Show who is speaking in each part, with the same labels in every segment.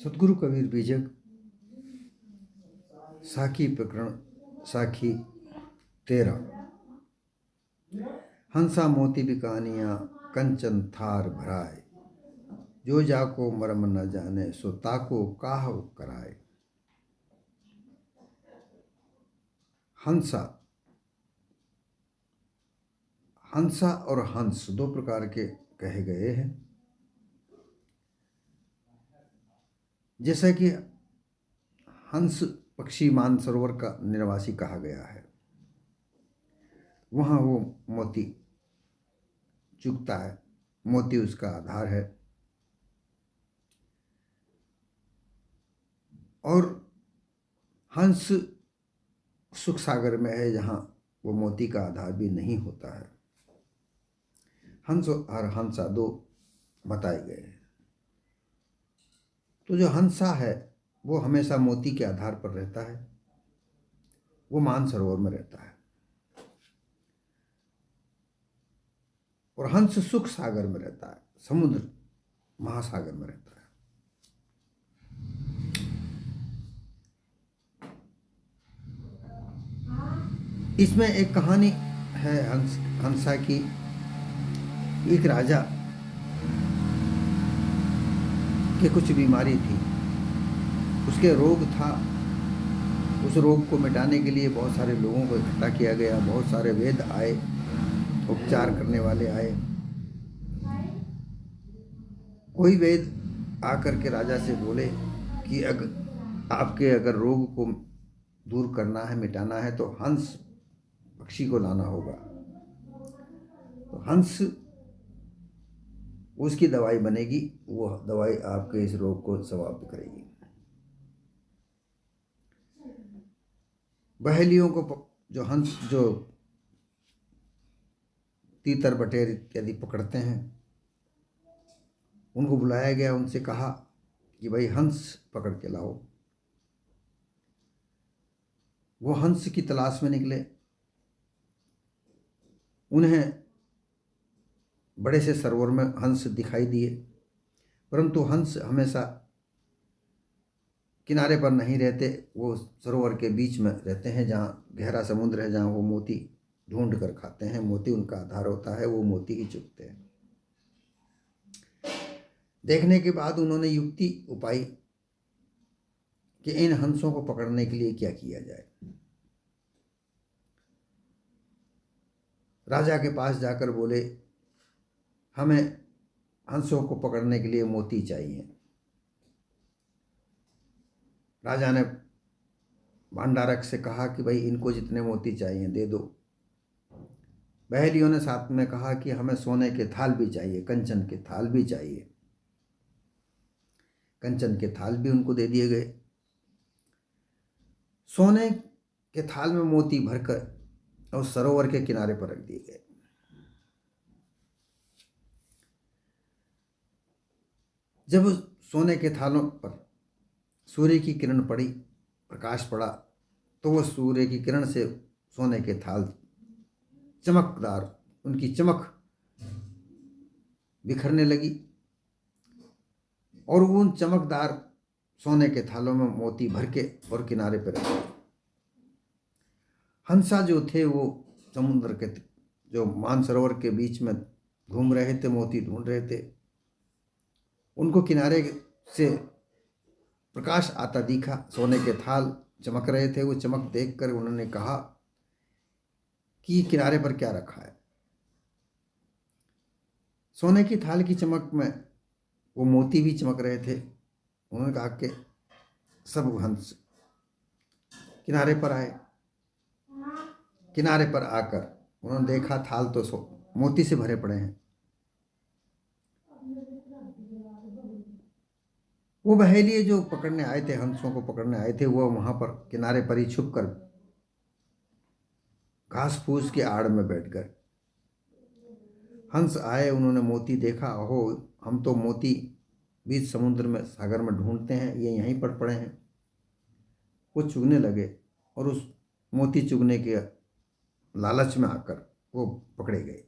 Speaker 1: सतगुरु कबीर बीजक साखी प्रकरण साखी 13। हंसा मोती बिकानिया कंचन थार भराए, जो जाको मर्म न जाने सो ताको काह कराए। हंसा हंसा और हंस दो प्रकार के कहे गए हैं। जैसा कि हंस पक्षी मानसरोवर का निवासी कहा गया है, वहाँ वो मोती चुगता है, मोती उसका आधार है। और हंस सुख सागर में है, जहाँ वो मोती का आधार भी नहीं होता है। हंस और हंसा दो बताए गए हैं। तो जो हंसा है वो हमेशा मोती के आधार पर रहता है, वो मानसरोवर में रहता है। और हंस सुख सागर में रहता है, समुद्र महासागर में रहता है। इसमें एक कहानी है हंसा की। एक राजा के कुछ बीमारी थी, उसके रोग था। उस रोग को मिटाने के लिए बहुत सारे लोगों को इकट्ठा किया गया, बहुत सारे वेद आए, उपचार करने वाले आए। कोई वेद आकर के राजा से बोले कि अगर रोग को दूर करना है, मिटाना है, तो हंस पक्षी को लाना होगा। तो हंस उसकी दवाई बनेगी, वो दवाई आपके इस रोग को समाप्त करेगी। बहेलियों को जो हंस जो तीतर बटेर इत्यादि पकड़ते हैं, उनको बुलाया गया, उनसे कहा कि भाई हंस पकड़ के लाओ। वो हंस की तलाश में निकले। उन्हें बड़े से सरोवर में हंस दिखाई दिए, परंतु हंस हमेशा किनारे पर नहीं रहते, वो सरोवर के बीच में रहते हैं, जहाँ गहरा समुद्र है, जहाँ वो मोती ढूंढ कर खाते हैं। मोती उनका आधार होता है, वो मोती ही चुगते हैं। देखने के बाद उन्होंने युक्ति उपाई कि इन हंसों को पकड़ने के लिए क्या किया जाए। राजा के पास जाकर बोले, हमें हंसों को पकड़ने के लिए मोती चाहिए। राजा ने भंडारक से कहा कि भाई इनको जितने मोती चाहिए दे दो। बहेलियों ने साथ में कहा कि हमें सोने के थाल भी चाहिए, कंचन के थाल भी चाहिए। कंचन के थाल भी उनको दे दिए गए। सोने के थाल में मोती भरकर और सरोवर के किनारे पर रख दिए गए। जब सोने के थालों पर सूर्य की किरण पड़ी, प्रकाश पड़ा, तो वो सूर्य की किरण से सोने के थाल चमकदार, उनकी चमक बिखरने लगी और उन चमकदार सोने के थालों में मोती भर के और किनारे पर रखे। हंसा जो थे वो समुद्र के जो मानसरोवर के बीच में घूम रहे थे, मोती ढूंढ रहे थे। उनको किनारे से प्रकाश आता दिखा, सोने के थाल चमक रहे थे। वो चमक देखकर उन्होंने कहा कि किनारे पर क्या रखा है। सोने की थाल की चमक में वो मोती भी चमक रहे थे। उन्होंने कहा कि सब हंस किनारे पर आए। किनारे पर आकर उन्होंने देखा थाल तो मोती से भरे पड़े हैं। वो बहेलिए जो पकड़ने आए थे, हंसों को पकड़ने आए थे, वो वहां पर किनारे पर ही छुप कर घास फूस के आड़ में बैठ गए। हंस आए, उन्होंने मोती देखा, ओहो हम तो मोती बीच समुद्र में सागर में ढूंढते हैं, ये यहीं पर पड़े हैं। वो चुगने लगे और उस मोती चुगने के लालच में आकर वो पकड़े गए।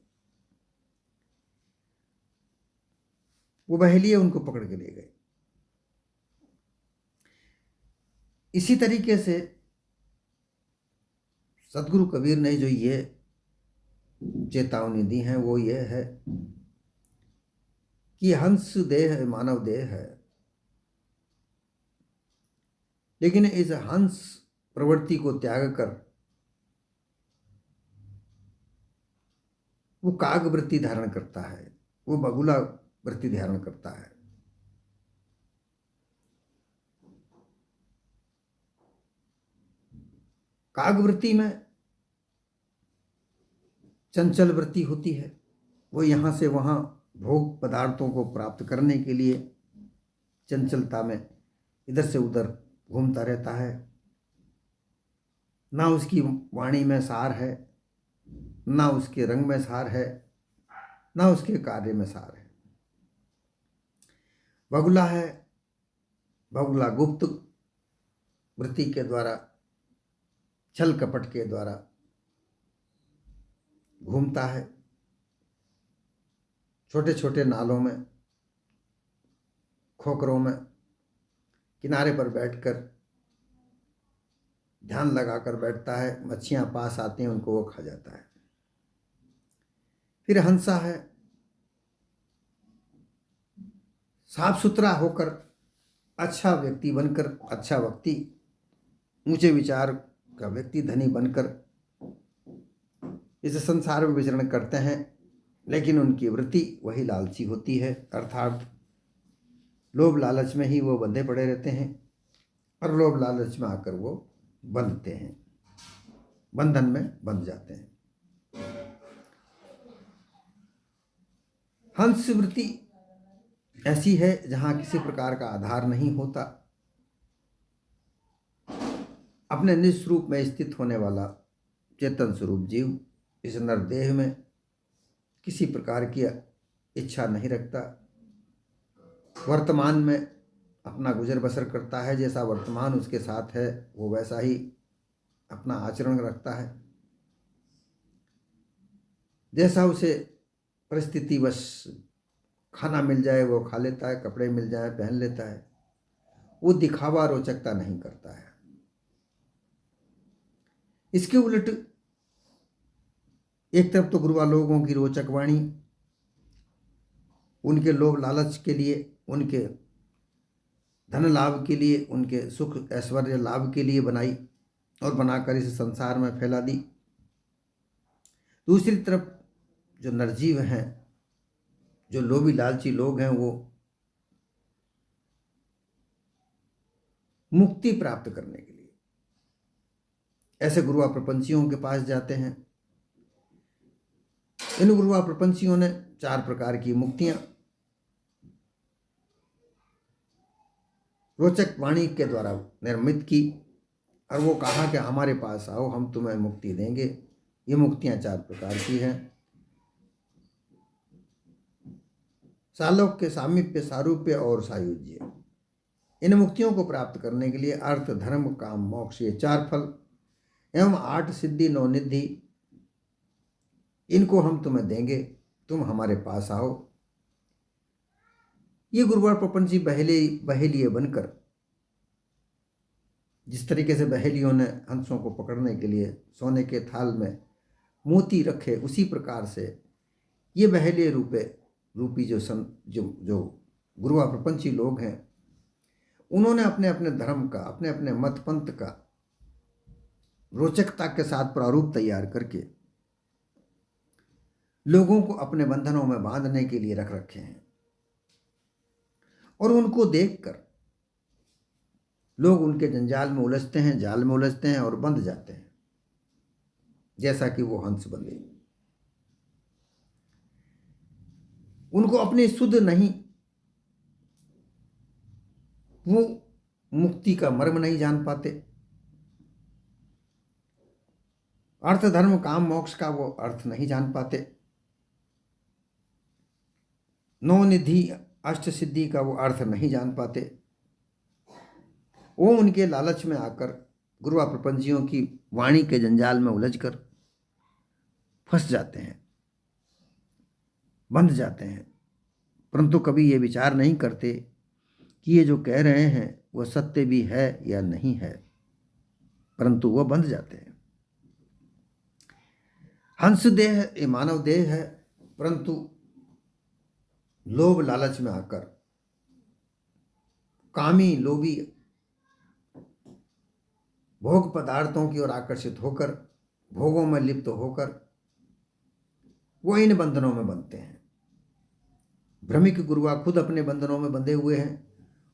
Speaker 1: वो बहेलिए उनको पकड़ के ले गए। इसी तरीके से सदगुरु कबीर ने जो ये चेतावनी दी है वो ये है कि हंस देह मानव देह है, लेकिन इस हंस प्रवृत्ति को त्याग कर वो काग वृत्ति धारण करता है, वो बगुला वृत्ति धारण करता है। काग वृत्ति में चंचल वृत्ति होती है, वो यहाँ से वहाँ भोग पदार्थों को प्राप्त करने के लिए चंचलता में इधर से उधर घूमता रहता है। ना उसकी वाणी में सार है, ना उसके रंग में सार है, ना उसके कार्य में सार है। बगुला है, बगुला गुप्त वृत्ति के द्वारा, छल कपट के द्वारा घूमता है। छोटे छोटे नालों में, खोखरों में, किनारे पर बैठकर ध्यान लगाकर बैठता है। मच्छियां पास आती हैं, उनको वो खा जाता है। फिर हंसा है, साफ सुथरा होकर, अच्छा व्यक्ति बनकर, अच्छा व्यक्ति, ऊंचे विचार का व्यक्ति, धनी बनकर इस संसार में विचरण करते हैं, लेकिन उनकी वृत्ति वही लालची होती है, अर्थात लोभ लालच में ही वो बंधे पड़े रहते हैं और लोभ लालच में आकर वो बंधते हैं, बंधन में बंध जाते हैं। हंस वृत्ति ऐसी है जहाँ किसी प्रकार का आधार नहीं होता, अपने निस्वरूप में स्थित होने वाला चेतन स्वरूप जीव इस नरदेह में किसी प्रकार की इच्छा नहीं रखता, वर्तमान में अपना गुजर बसर करता है। जैसा वर्तमान उसके साथ है वो वैसा ही अपना आचरण रखता है, जैसा उसे परिस्थितिवश खाना मिल जाए वो खा लेता है, कपड़े मिल जाए पहन लेता है। वो दिखावा रोचकता नहीं करता है। इसके उलट एक तरफ तो गुरुआ लोगों की रोचक वाणी उनके लोभ लालच के लिए, उनके धन लाभ के लिए, उनके सुख ऐश्वर्य लाभ के लिए बनाई और बनाकर इस संसार में फैला दी। दूसरी तरफ जो नरजीव हैं, जो लोभी लालची लोग हैं, वो मुक्ति प्राप्त करने के लिए ऐसे गुरुआ प्रपंचियों के पास जाते हैं। इन गुरुआ प्रपंचियों ने 4 प्रकार की मुक्तियां रोचक वाणी के द्वारा निर्मित की और वो कहा कि हमारे पास आओ, हम तुम्हें मुक्ति देंगे। ये मुक्तियां 4 प्रकार की हैं। सालोक्य, सामीप्य, सारूप्य और सायुज्य। इन मुक्तियों को प्राप्त करने के लिए अर्थ, धर्म, काम, मोक्ष, ये 4 फल एवं 8 सिद्धि 9 निधि, इनको हम तुम्हें देंगे, तुम हमारे पास आओ। ये गुरुवार प्रपंची बहेलिए बनकर, जिस तरीके से बहेलियों ने हंसों को पकड़ने के लिए सोने के थाल में मोती रखे, उसी प्रकार से ये बहेलिए रूपी जो गुरुआ प्रपंची लोग हैं, उन्होंने अपने अपने धर्म का, अपने अपने मत पंथ का रोचकता के साथ प्रारूप तैयार करके लोगों को अपने बंधनों में बांधने के लिए रख रखे हैं। और उनको देखकर लोग उनके जंजाल में उलझते हैं, जाल में उलझते हैं और बंध जाते हैं, जैसा कि वो हंस बंधे। उनको अपनी सुध नहीं, वो मुक्ति का मर्म नहीं जान पाते, अर्थ, धर्म, काम, मोक्ष का वो अर्थ नहीं जान पाते, 9 निधि, अष्ट सिद्धि का वो अर्थ नहीं जान पाते। वो उनके लालच में आकर गुरुआ प्रपंचियों की वाणी के जंजाल में उलझकर फंस जाते हैं, बंध जाते हैं, परंतु कभी ये विचार नहीं करते कि ये जो कह रहे हैं वो सत्य भी है या नहीं है। परंतु वह बंध जाते हैं। हंस देह ये मानव देह है, परंतु लोभ लालच में आकर कामी लोभी भोग पदार्थों की ओर आकर्षित होकर भोगों में लिप्त होकर वो इन बंधनों में बंधते हैं। भ्रमिक गुरुआ खुद अपने बंधनों में बंधे हुए हैं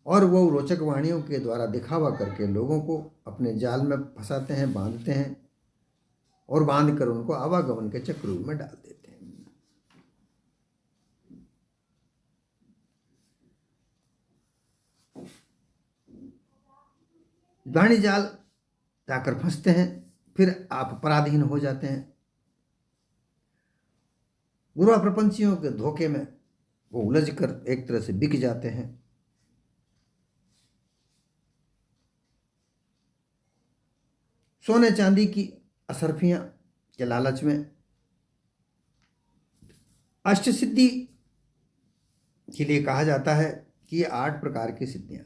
Speaker 1: और वो रोचक वाणियों के द्वारा दिखावा करके लोगों को अपने जाल में फंसाते हैं, बांधते हैं और बांध कर उनको आवागमन के चक्रव्यूह में डाल देते हैं। वाणी जाल जाकर फंसते हैं, फिर आप पराधीन हो जाते हैं। गुरुआ प्रपंचियों के धोखे में वो उलझ कर एक तरह से बिक जाते हैं। सोने चांदी की असरफियां के लालच में अष्ट सिद्धि के लिए कहा जाता है कि ये 8 प्रकार की सिद्धियां।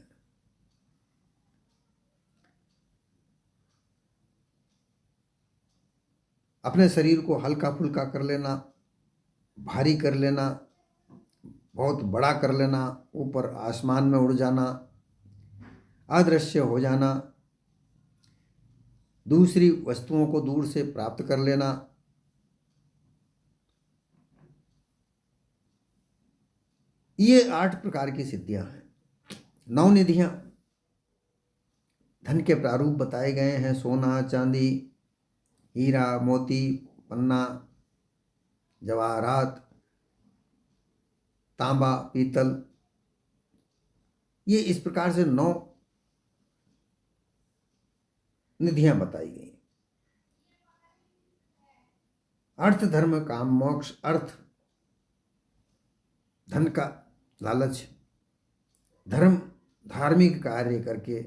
Speaker 1: अपने शरीर को हल्का फुल्का कर लेना, भारी कर लेना, बहुत बड़ा कर लेना, ऊपर आसमान में उड़ जाना, अदृश्य हो जाना, दूसरी वस्तुओं को दूर से प्राप्त कर लेना, ये 8 प्रकार की सिद्धियां हैं। 9 निधियां धन के प्रारूप बताए गए हैं। सोना चांदी, हीरा मोती, पन्ना, जवाहरात, तांबा, पीतल, ये इस प्रकार से 9 निधियां बताई गई। अर्थ धर्म काम मोक्ष। अर्थ धन का लालच, धर्म धार्मिक कार्य करके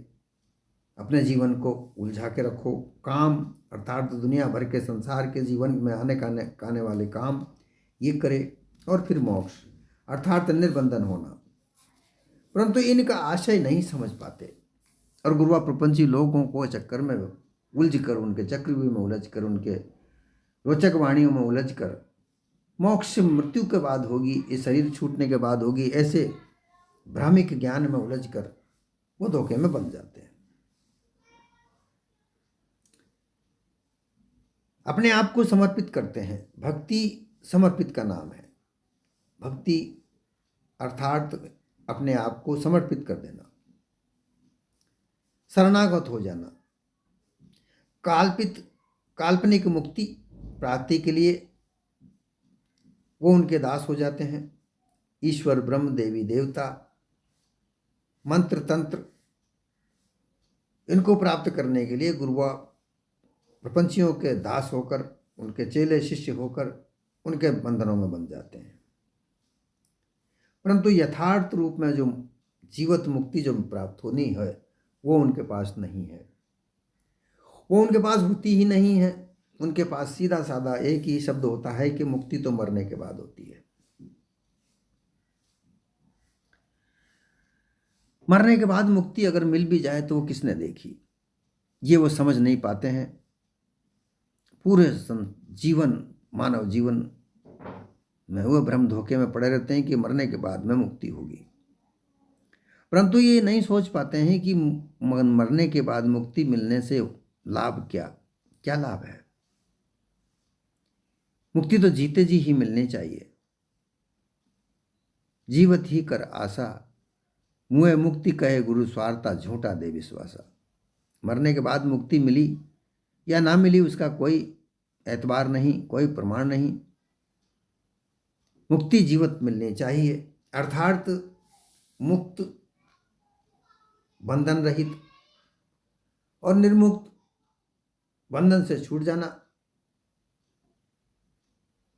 Speaker 1: अपने जीवन को उलझा के रखो, काम अर्थात दुनिया भर के संसार के जीवन में आने वाले काम ये करे, और फिर मोक्ष अर्थात निर्बंधन होना। परंतु इनका आशय नहीं समझ पाते और गुरुआ प्रपंची लोगों को चक्कर में उलझ कर, उनके चक्रव्यूह में उलझ कर, उनके रोचक वाणियों में उलझ कर मोक्ष मृत्यु के बाद होगी, ये शरीर छूटने के बाद होगी, ऐसे भ्रामिक ज्ञान में उलझ कर वो धोखे में बन जाते हैं। अपने आप को समर्पित करते हैं। भक्ति समर्पित का नाम है। भक्ति अर्थात अपने आप को समर्पित कर देना, शरणागत हो जाना। काल्पनिक मुक्ति प्राप्ति के लिए वो उनके दास हो जाते हैं। ईश्वर ब्रह्म देवी देवता मंत्र तंत्र इनको प्राप्त करने के लिए गुरुआ प्रपंचियों के दास होकर, उनके चेले शिष्य होकर उनके बंधनों में बंध जाते हैं। परंतु यथार्थ रूप में जो जीवत मुक्ति जो प्राप्त होनी है वो उनके पास नहीं है, वो उनके पास होती ही नहीं है। उनके पास सीधा साधा एक ही शब्द होता है कि मुक्ति तो मरने के बाद होती है। मरने के बाद मुक्ति अगर मिल भी जाए तो वो किसने देखी, ये वो समझ नहीं पाते हैं। पूरे जीवन मानव जीवन में वो भ्रम धोखे में पड़े रहते हैं कि मरने के बाद में मुक्ति होगी, परंतु ये नहीं सोच पाते हैं कि मरने के बाद मुक्ति मिलने से लाभ क्या लाभ है। मुक्ति तो जीते जी ही मिलनी चाहिए। जीवत ही कर आशा, मुए मुक्ति कहे गुरु स्वार्था, झूठा दे विश्वासा। मरने के बाद मुक्ति मिली या ना मिली उसका कोई एतबार नहीं, कोई प्रमाण नहीं। मुक्ति जीवत मिलनी चाहिए, अर्थात मुक्त, बंधन रहित और निर्मुक्त, बंधन से छूट जाना।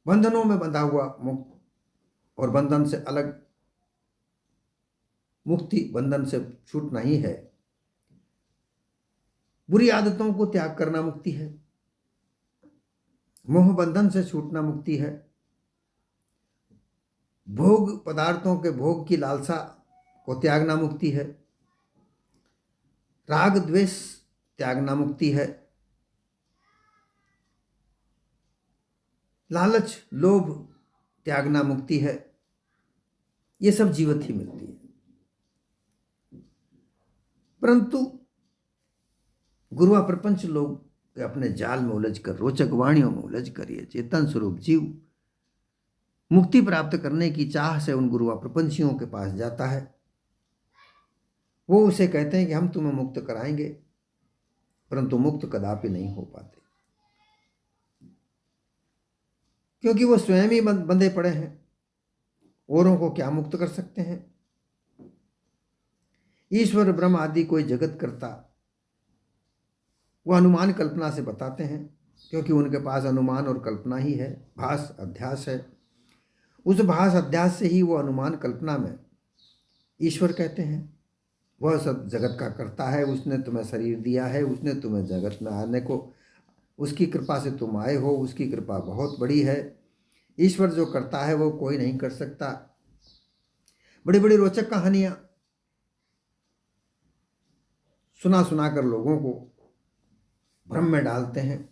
Speaker 1: बंधनों में बंधा हुआ मुक्त और बंधन से अलग मुक्ति, बंधन से छूटना ही है। बुरी आदतों को त्याग करना मुक्ति है। मोह बंधन से छूटना मुक्ति है। भोग पदार्थों के भोग की लालसा को त्यागना मुक्ति है। राग द्वेष त्यागना मुक्ति है। लालच, लोभ त्यागना मुक्ति है। ये सब जीवत ही मिलती है। परंतु गुरुआ प्रपंच लोग अपने जाल में उलझ कर, रोचक वाणियों में उलझ कर, ये चेतन स्वरूप जीव मुक्ति प्राप्त करने की चाह से उन गुरुआ प्रपंचियों के पास जाता है। वो उसे कहते हैं कि हम तुम्हें मुक्त कराएंगे, परंतु मुक्त कदापि नहीं हो पाते, क्योंकि वो स्वयं ही बंधे पड़े हैं। औरों को क्या मुक्त कर सकते हैं? ईश्वर, ब्रह्म आदि कोई जगत करता वो अनुमान कल्पना से बताते हैं, क्योंकि उनके पास अनुमान और कल्पना ही है, भास अध्यास है। उस भास अध्यास से ही वो अनुमान कल्पना में ईश्वर कहते हैं। वह सब जगत का करता है, उसने तुम्हें शरीर दिया है, उसने तुम्हें जगत में आने को, उसकी कृपा से तुम आए हो, उसकी कृपा बहुत बड़ी है। ईश्वर जो करता है वो कोई नहीं कर सकता। बड़ी बड़ी रोचक कहानियां सुना सुना कर लोगों को भ्रम में डालते हैं।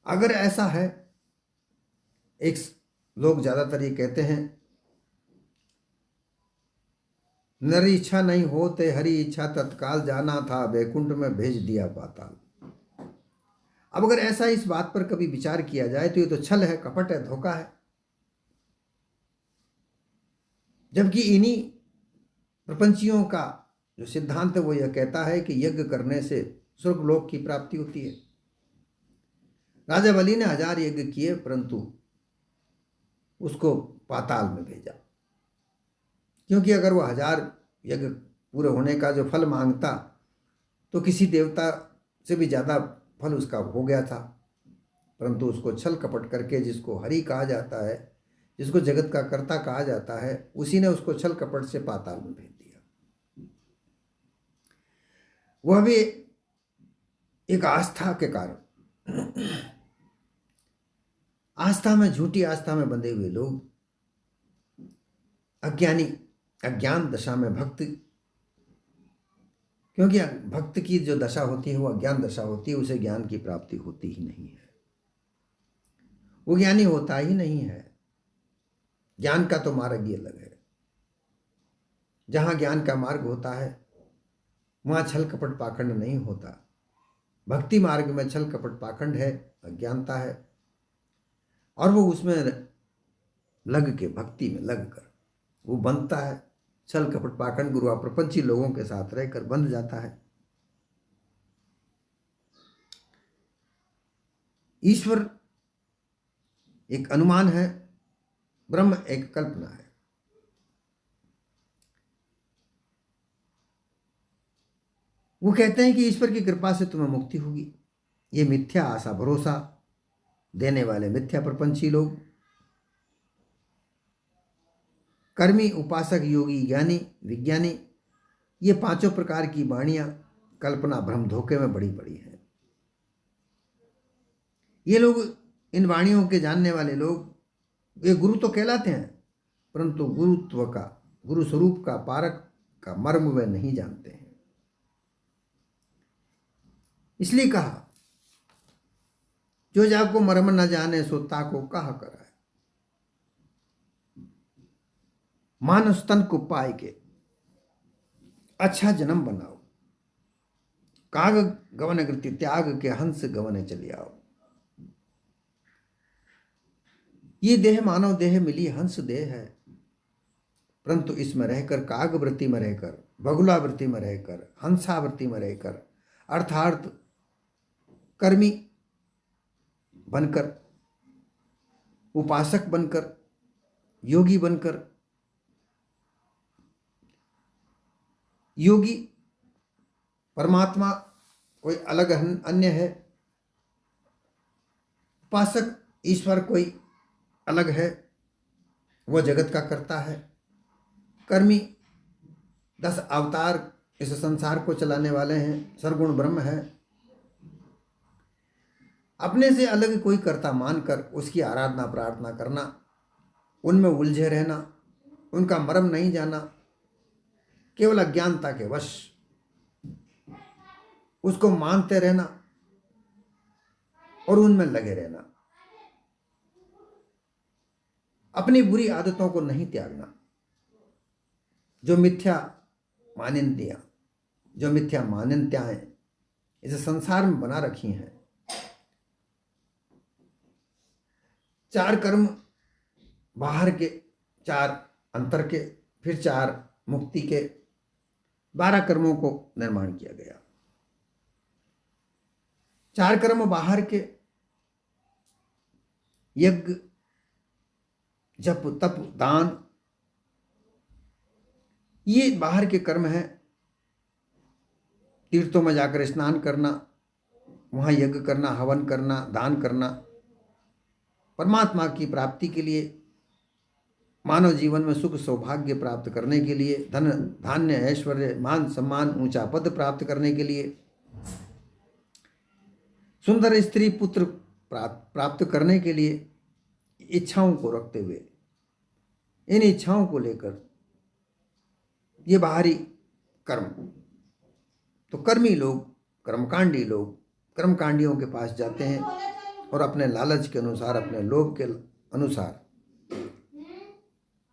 Speaker 1: अगर ऐसा है, एक लोग ज्यादातर ये कहते हैं, नर इच्छा नहीं होते हरि इच्छा, तत्काल जाना था बैकुंठ में भेज दिया पाताल। अब अगर ऐसा इस बात पर कभी विचार किया जाए तो ये तो छल है, कपट है, धोखा है। जबकि इन्हीं प्रपंचियों का जो सिद्धांत है वो यह कहता है कि यज्ञ करने से स्वर्गलोक की प्राप्ति होती है। राजा बलि ने 1000 यज्ञ किए, परंतु उसको पाताल में भेजा, क्योंकि अगर वह 1000 यज्ञ पूरे होने का जो फल मांगता तो किसी देवता से भी ज़्यादा फल उसका हो गया था। परंतु उसको छल कपट करके, जिसको हरि कहा जाता है, जिसको जगत का कर्ता कहा जाता है, उसी ने उसको छल कपट से पाताल में भेज दिया। वह भी एक आस्था के कारण। आस्था में, झूठी आस्था में बंधे हुए लोग, अज्ञानी, अज्ञान दशा में भक्त, क्योंकि भक्त की जो दशा होती है वो अज्ञान दशा होती है, उसे ज्ञान की प्राप्ति होती ही नहीं है, वो ज्ञानी होता ही नहीं है। ज्ञान का तो मार्ग ही अलग है। जहां ज्ञान का मार्ग होता है वहां छल कपट पाखंड नहीं होता। भक्ति मार्ग में छल कपट पाखंड है, अज्ञानता है, और वो उसमें लग के, भक्ति में लग कर वो बनता है। छल कपट पाखंड गुरुआ प्रपंची लोगों के साथ रहकर बंध जाता है। ईश्वर एक अनुमान है, ब्रह्म एक कल्पना है। वो कहते हैं कि ईश्वर की कृपा से तुम्हें मुक्ति होगी। ये मिथ्या आशा भरोसा देने वाले मिथ्या प्रपंची लोग, कर्मी, उपासक, योगी, ज्ञानी, विज्ञानी, ये 5 प्रकार की वाणियां कल्पना, भ्रम, धोखे में बड़ी बड़ी हैं। ये लोग, इन वाणियों के जानने वाले लोग, ये गुरु तो कहलाते हैं, परंतु गुरुत्व का, गुरु स्वरूप का, पारक का मर्म वे नहीं जानते हैं। इसलिए कहा, जो जाको मर्म न जाने सो ताको कहा कराए। मानस तन को पाए के अच्छा जन्म बनाओ, काग गवन कृति त्याग के हंस गवने चले आओ। ये देह मानव देह मिली हंस देह है, परंतु इसमें रहकर, काग वृत्ति में रहकर, बगुला वृत्ति में रहकर, हंसा वृत्ति में रहकर, अर्थात कर्मी बनकर, उपासक बनकर, योगी बनकर, योगी परमात्मा कोई अलग अन्य है, उपासक ईश्वर कोई अलग है, वह जगत का करता है, कर्मी 10 अवतार इस संसार को चलाने वाले हैं, सर्वगुण ब्रह्म है। अपने से अलग कोई कर्ता मानकर उसकी आराधना प्रार्थना करना, उनमें उलझे रहना, उनका मर्म नहीं जाना, केवल अज्ञानता के वश उसको मानते रहना और उनमें लगे रहना, अपनी बुरी आदतों को नहीं त्यागना। जो मिथ्या मान्यताएं इस संसार में बना रखी हैं, 4 कर्म बाहर के, 4 अंतर के, फिर 4 मुक्ति के, 12 कर्मों को निर्माण किया गया। 4 कर्म बाहर के, यज्ञ, जप, तप, दान, ये बाहर के कर्म हैं। तीर्थों में जाकर स्नान करना, वहाँ यज्ञ करना, हवन करना, दान करना, परमात्मा की प्राप्ति के लिए, मानव जीवन में सुख सौभाग्य प्राप्त करने के लिए, धन धान्य ऐश्वर्य मान सम्मान ऊंचा पद प्राप्त करने के लिए, सुंदर स्त्री पुत्र प्राप्त करने के लिए, इच्छाओं को रखते हुए, इन इच्छाओं को लेकर ये बाहरी कर्म। तो कर्मी लोग, कर्मकांडी लोग कर्मकांडियों के पास जाते हैं और अपने लालच के अनुसार, अपने लोभ के अनुसार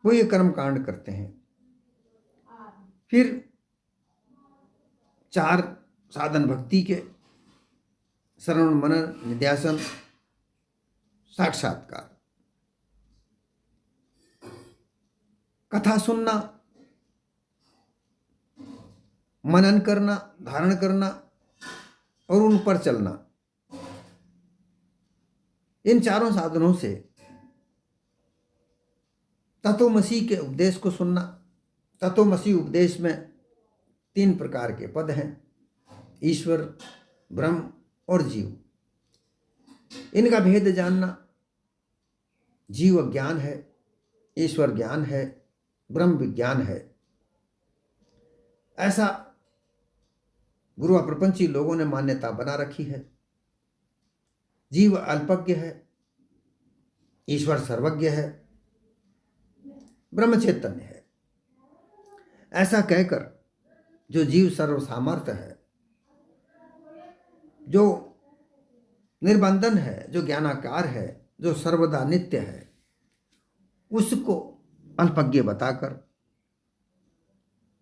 Speaker 1: वो ये कर्मकांड करते हैं। फिर 4 साधन भक्ति के, श्रवण मनन निध्यासन साक्षात्कार, कथा सुनना, मनन करना, धारण करना और उन पर चलना। इन 4 साधनों से तत्वमसी के उपदेश को सुनना। तत्वमसी उपदेश में 3 प्रकार के पद हैं, ईश्वर, ब्रह्म और जीव। इनका भेद जानना। जीव ज्ञान है, ईश्वर ज्ञान है, ब्रह्म विज्ञान है। ऐसा गुरु प्रपंची लोगों ने मान्यता बना रखी है। जीव अल्पज्ञ है, ईश्वर सर्वज्ञ है, ब्रह्म चैतन्य है। ऐसा कहकर जो जीव सर्व सामर्थ्य है, जो निर्बंधन है, जो ज्ञानाकार है, जो सर्वदा नित्य है, उसको अल्पज्ञ बताकर,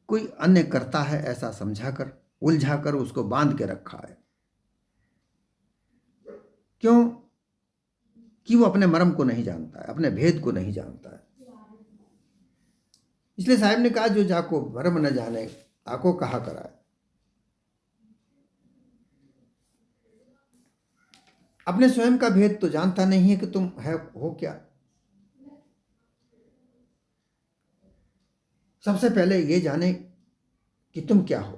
Speaker 1: कोई अन्य करता है ऐसा समझाकर, उलझाकर उसको बांध के रखा है। क्यों? कि वो अपने मर्म को नहीं जानता है, अपने भेद को नहीं जानता है। इसलिए साहब ने कहा, जो जाको मर्म न जाने ताको कहा कराए। अपने स्वयं का भेद तो जानता नहीं है कि तुम हो क्या। सबसे पहले ये जाने कि तुम क्या हो।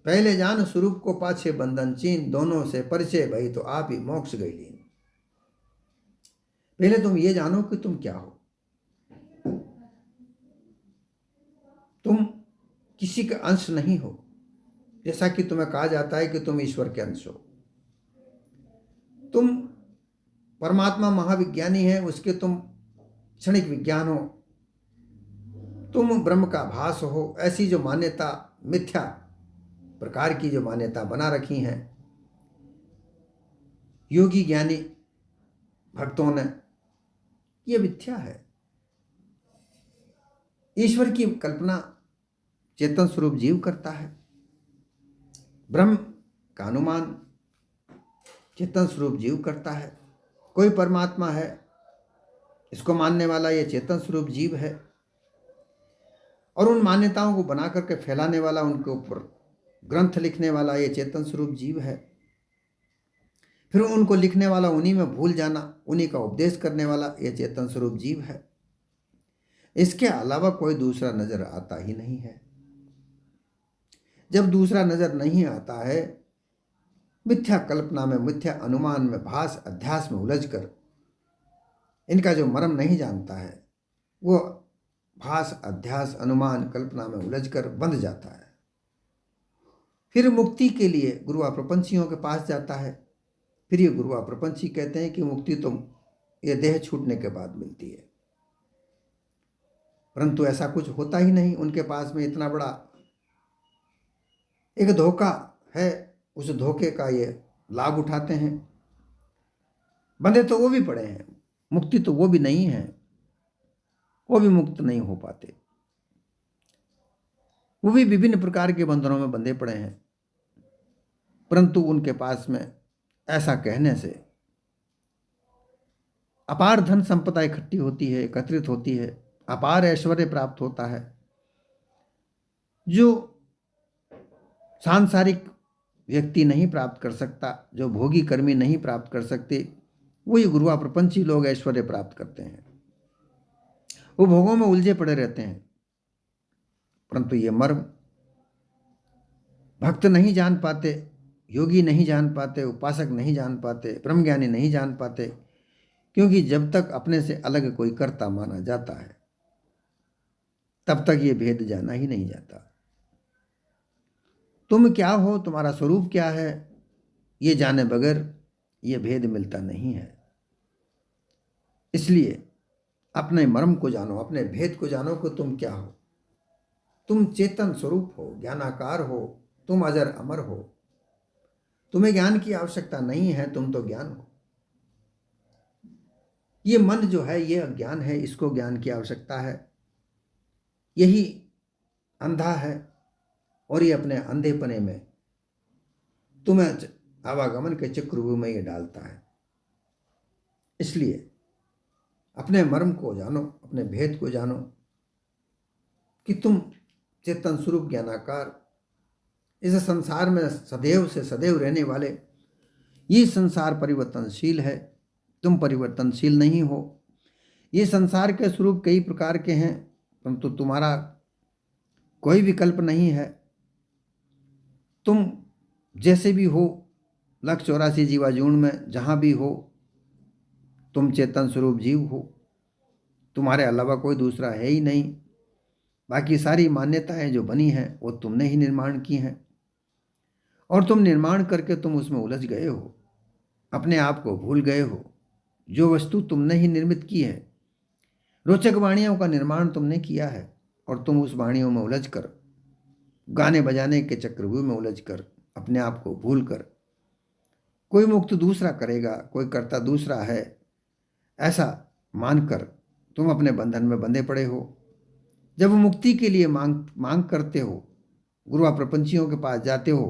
Speaker 1: पहले जान स्वरूप को, पाछे बंधन चीन, दोनों से परिचय भई तो आप ही मोक्ष गई लीन। पहले तुम ये जानो कि तुम क्या हो। तुम किसी का अंश नहीं हो, जैसा कि तुम्हें कहा जाता है कि तुम ईश्वर के अंश हो। तुम परमात्मा महाविज्ञानी है, उसके तुम क्षणिक विज्ञान हो। तुम ब्रह्म का भास हो। ऐसी जो मान्यता, मिथ्या प्रकार की जो मान्यता बना रखी हैं योगी ज्ञानी भक्तों ने, ये मिथ्या है। ईश्वर की कल्पना चेतन स्वरूप जीव करता है। ब्रह्म का अनुमान चेतन स्वरूप जीव करता है। कोई परमात्मा है, इसको मानने वाला ये चेतन स्वरूप जीव है। और उन मान्यताओं को बना करके फैलाने वाला, उनके ऊपर ग्रंथ लिखने वाला ये चेतन स्वरूप जीव है। फिर उनको लिखने वाला, उन्हीं में भूल जाना, उन्हीं का उपदेश करने वाला ये चेतन स्वरूप जीव है। इसके अलावा कोई दूसरा नजर आता ही नहीं है। जब दूसरा नजर नहीं आता है, मिथ्या कल्पना में, मिथ्या अनुमान में, भास अध्यास में उलझकर, इनका जो मर्म नहीं जानता है, वो भास अध्यास अनुमान कल्पना में उलझकर बंध जाता है। फिर मुक्ति के लिए गुरुआ प्रपंचियों के पास जाता है। फिर ये गुरुआ प्रपंची कहते हैं कि मुक्ति तो ये देह छूटने के बाद मिलती है, परंतु ऐसा कुछ होता ही नहीं। उनके पास में इतना बड़ा एक धोखा है, उस धोखे का ये लाभ उठाते हैं। बंधे तो वो भी पड़े हैं, मुक्ति तो वो भी नहीं है, वो भी मुक्त नहीं हो पाते, वो भी विभिन्न प्रकार के बंधनों में बंधे पड़े हैं। परंतु उनके पास में ऐसा कहने से अपार धन संपदा इकट्ठी होती है, एकत्रित होती है, अपार ऐश्वर्य प्राप्त होता है, जो सांसारिक व्यक्ति नहीं प्राप्त कर सकता, जो भोगी कर्मी नहीं प्राप्त कर सकते, वही गुरुआ प्रपंची लोग ऐश्वर्य प्राप्त करते हैं। वो भोगों में उलझे पड़े रहते हैं, परंतु ये मर्म भक्त नहीं जान पाते, योगी नहीं जान पाते, उपासक नहीं जान पाते, ब्रह्मज्ञानी नहीं जान पाते, क्योंकि जब तक अपने से अलग कोई कर्ता माना जाता है तब तक ये भेद जाना ही नहीं जाता। तुम क्या हो, तुम्हारा स्वरूप क्या है, ये जाने बगैर ये भेद मिलता नहीं है। इसलिए अपने मर्म को जानो, अपने भेद को जानो कि तुम क्या हो। तुम चेतन स्वरूप हो, ज्ञानाकार हो, तुम अजर अमर हो, तुम्हें ज्ञान की आवश्यकता नहीं है, तुम तो ज्ञान हो। ये मन जो है ये अज्ञान है, इसको ज्ञान की आवश्यकता है, यही अंधा है और ये अपने अंधेपने में तुम्हें आवागमन के चक्रव्यूह में ये डालता है। इसलिए अपने मर्म को जानो, अपने भेद को जानो कि तुम चेतन स्वरूप ज्ञानाकार, इस संसार में सदैव से सदैव रहने वाले। ये संसार परिवर्तनशील है, तुम परिवर्तनशील नहीं हो। ये संसार के स्वरूप कई प्रकार के हैं, परंतु तुम्हारा कोई विकल्प नहीं है। तुम जैसे भी हो, 184 जीवाजून में जहाँ भी हो, तुम चेतन स्वरूप जीव हो, तुम्हारे अलावा कोई दूसरा है ही नहीं। बाकी सारी मान्यताएं जो बनी हैं वो तुमने ही निर्माण की हैं, और तुम निर्माण करके तुम उसमें उलझ गए हो, अपने आप को भूल गए हो। जो वस्तु तुमने ही निर्मित की है, रोचक वाणियों का निर्माण तुमने किया है, और तुम उस वाणियों में उलझ कर, गाने बजाने के चक्रव्यूह में उलझ कर, अपने आप को भूल कर, कोई मुक्त दूसरा करेगा, कोई कर्ता दूसरा है, ऐसा मानकर तुम अपने बंधन में बंधे पड़े हो। जब मुक्ति के लिए मांग करते हो, गुरुआ प्रपंचियों के पास जाते हो,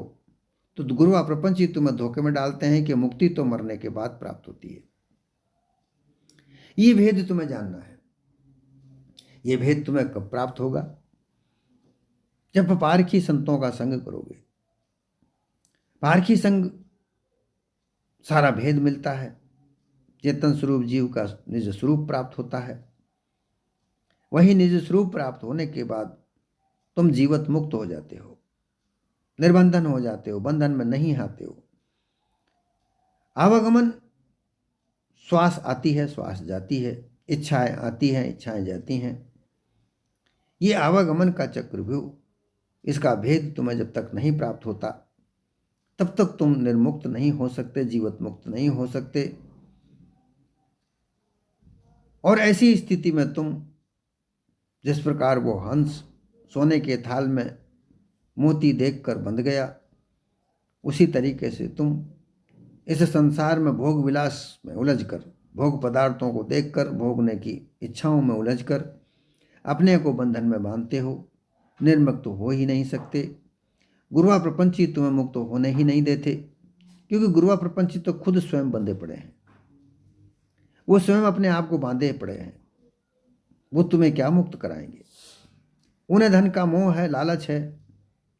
Speaker 1: तो गुरुआ प्रपंची तुम्हें धोखे में डालते हैं कि मुक्ति तो मरने के बाद प्राप्त होती है। ये भेद तुम्हें जानना है। ये भेद तुम्हें कब प्राप्त होगा? जब पारखी संतों का संग करोगे। पारखी संग सारा भेद मिलता है, चेतन स्वरूप जीव का निज स्वरूप प्राप्त होता है। वही निज स्वरूप प्राप्त होने के बाद तुम जीवत मुक्त हो जाते हो, निर्बंधन हो जाते हो, बंधन में नहीं आते हो। आवागमन, श्वास आती है, श्वास जाती है, इच्छाएं आती हैं, इच्छाएं जाती हैं। ये आवागमन का चक्रव्यूह, इसका भेद तुम्हें जब तक नहीं प्राप्त होता तब तक तुम निर्मुक्त नहीं हो सकते, जीवत मुक्त नहीं हो सकते। और ऐसी स्थिति में तुम, जिस प्रकार वो हंस सोने के थाल में मोती देखकर बंध गया, उसी तरीके से तुम इस संसार में भोग विलास में उलझकर, भोग पदार्थों को देखकर, भोगने की इच्छाओं में उलझकर अपने को बंधन में बांधते हो, निर्मुक्त हो ही नहीं सकते। गुरुआ प्रपंची तुम्हें मुक्त होने ही नहीं देते, क्योंकि गुरुआ प्रपंची तो खुद स्वयं बंधे पड़े हैं। वो स्वयं अपने आप को बांधे पड़े हैं, वो तुम्हें क्या मुक्त कराएंगे? उन्हें धन का मोह है, लालच है,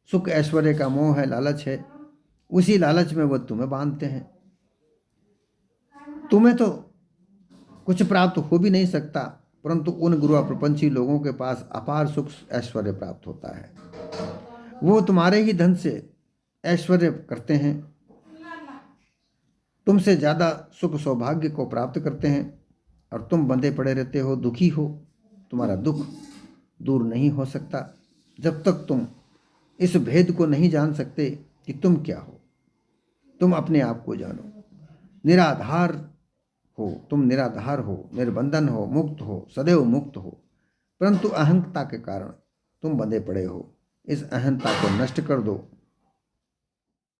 Speaker 1: सुख ऐश्वर्य का मोह है, लालच है, उसी लालच में वो तुम्हें बांधते हैं। तुम्हें तो कुछ प्राप्त हो भी नहीं सकता, परंतु उन गुरुआ प्रपंची लोगों के पास अपार सुख ऐश्वर्य प्राप्त होता है। वो तुम्हारे ही धन से ऐश्वर्य करते हैं, तुमसे ज़्यादा सुख सौभाग्य को प्राप्त करते हैं, और तुम बंधे पड़े रहते हो, दुखी हो। तुम्हारा दुख दूर नहीं हो सकता जब तक तुम इस भेद को नहीं जान सकते कि तुम क्या हो। तुम अपने आप को जानो, निराधार हो, तुम निराधार हो, निर्बंधन हो, मुक्त हो, सदैव मुक्त हो, परंतु अहंता के कारण तुम बंधे पड़े हो। इस अहंता को नष्ट कर दो,